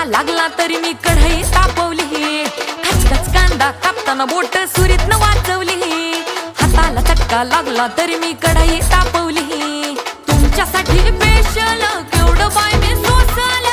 चटका लागला तरी मी कढई तापवली, खचखच कांदा कापताना बोट सुरीतनं वाचवली. हाताला चटका लागला तरी मी कढई तापवली, तुमच्यासाठी स्पेशल केवढं बाय मी सोसल.